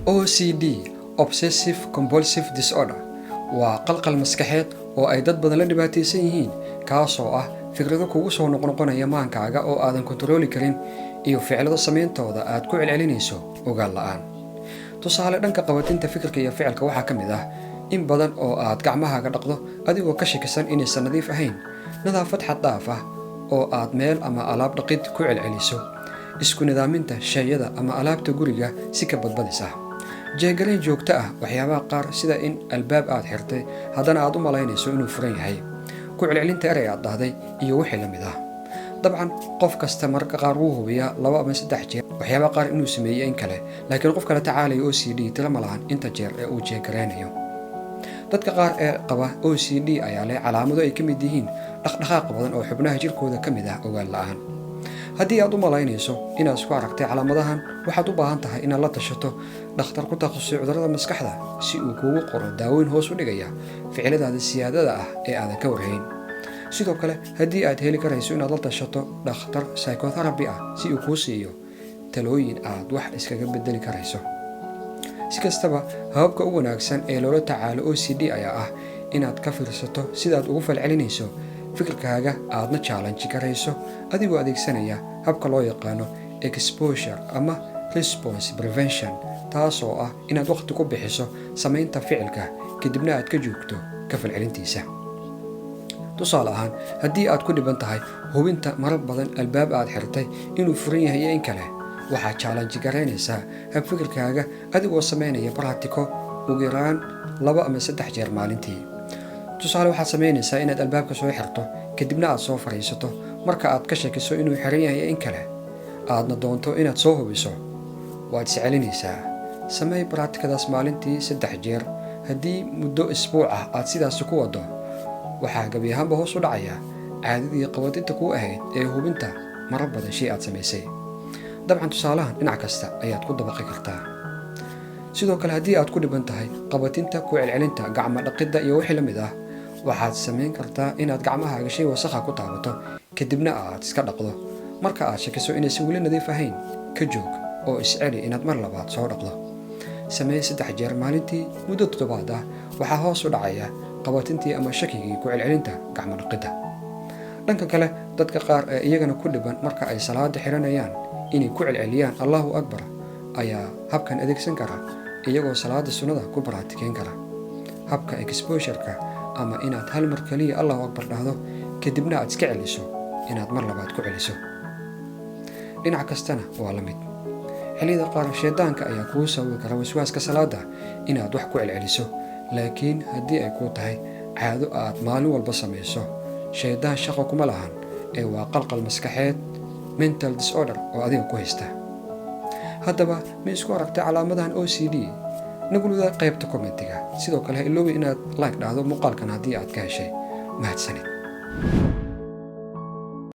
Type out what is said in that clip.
OCD Obsessive Compulsive Disorder waa qalqal maskaxeed oo ay dad badan la dhibaataysan yihiin kaasoo ah fikrado kugu soo noqnoqonaya maankaaga oo aadan kontrooli karin iyo ficilada samayntooda aad ku celcelinayso ogaal la'aan. Tusaale dhanka qabatinta fikirka iyo ficilka waxaa ka mid ah in badan oo aad gacmahaaga dhaqdo adigoo ka shakisan inaysan nadiif ahayn, nadaafad xad dhaaf ah oo aad meel ama alaab dhaqid ku celceliso, isku nidaaminta shayada ama alaabta guriga si ka badbadis ah, jeegarayn joogto ah waxyaabaha qaar sida in albaab aad xirtay haddana aad u malaynayso inuu furan yahay, ku celcelinta erey aad dhahday iyo wixii la mid ah. dabcan qof kasta mararka qaar wuu hubiyaa 2 ama 3 jeer waxyaabaha qaar inuu sameeyay in kale, laakiin qof kale tacaalaya OCD tira ma lahan inta jeer ee uu jeegaraynayo. dadka qaar ee qaba OCD ayaa leh calaamado ay ka mid yihiin dhaqdhaqaaq badan oo xubnaha jirkooda ka mid ah ogaal la'aan. haddii aad u malaynayso inaad isku aragtay calaamadahan, waxaad u baahan tahay inaad la tashato dhakhtar ku takhasusay cudurrada maskaxda si uu kuugu qoro daaweyn hoos u dhigaya ficiladaada siyaadada ah ee aadan ka warhayn. sidoo kale haddii aad heli karayso inaad la tashato dhakhtar psychotherapy ah si uu kuu siiyo talooyin aad wax iskaga bedeli karayso. si kastaba, hababka ugu wanaagsan ee loola tacaalo OCD ayaa ah inaad ka fiirsato sidaad ugu falcelinayso fikirkaaga aadna challenge karayso adigoo adeegsanaya habka loo yaqaano exposure ama response prevention, taasoo ah inaad waqti ku bixiso samaynta ficilka kadibna aad ka joogto ka falcelintiisa. tusaale ahaan, haddii aad ku dhiban tahay hubinta marar badan albaab aad xirtay inuu furan yahay iyo in kale, waxaad challenge garaynaysaa hab fikirkaaga adigoo samaynaya baraatiko ugu yaraan 2 ama 3 jeer maalintii. tusaale, waxaad samaynaysaa inaad albaabka soo xirto kadibna aad soo fariisato marka aad ka shakiso inuu xiran yahay in kale, aadna doonto inaad soo hubiso. waad iscelinaysaa. samey baraatikadaas maalintii 3 jeer. haddii muddo isbuuc ah aad sidaasi ku wado, waxaa gabi ahaanba hoos u dhacaya caadadii qabatinta kuu ahayd ee hubinta marar badan shay aad samaysay. dabcan tusaalahan dhinac kasta ayaad ku dabaqi kartaa. sidoo kale, haddii aad ku dhiban tahay qabatinta ku celcelinta gacmo dhaqidda iyo wixii la mid ah, waxaad samayn kartaa inaad gacmahaaga shay wasakha ku taabato kadibna aad iska dhaqdo. marka aad shakiso inaysan weli nadiif ahayn, ka joog oo isceli inaad mar labaad soo dhaqdo. samee 3 jeer maalintii muddo 7 ah, waxaa hoos u dhacaya qabatintii ama shakigii ku celcelinta gacmo dhaqidda. dhanka kale, dadka qaar ee iyagana ku dhiban marka ay salaada xiranayaan inay ku celceliyaan Allahu Akbar ayaa habkan adeegsan kara iyagoo salaada sunnada ku baraatikeyn kara. habka exposure-ka ama inaad hal mar kaliya Allahu Akbar dhahdo kadibna aad iska celiso inaad mar labaad ku celiso. dhinac kastana waa la mid. xilliyada qaar shaydaanka ayaa kuu sababi kara waswaaska salaada inaad wax ku celceliso, laakiin haddii ay kuu tahay caado aad maalin walba samayso, shaydaan shaqo kuma lahan ee waa qalqal maskaxeed mental disorder oo adiga ku haysta. haddaba, ma isku aragtay calaamadahan OCD? naguluda qaybta commentiga. sidoo kale ha iloobi inaad like dhahdo muuqaalkan haddii aad ka heshay. mahadsanid.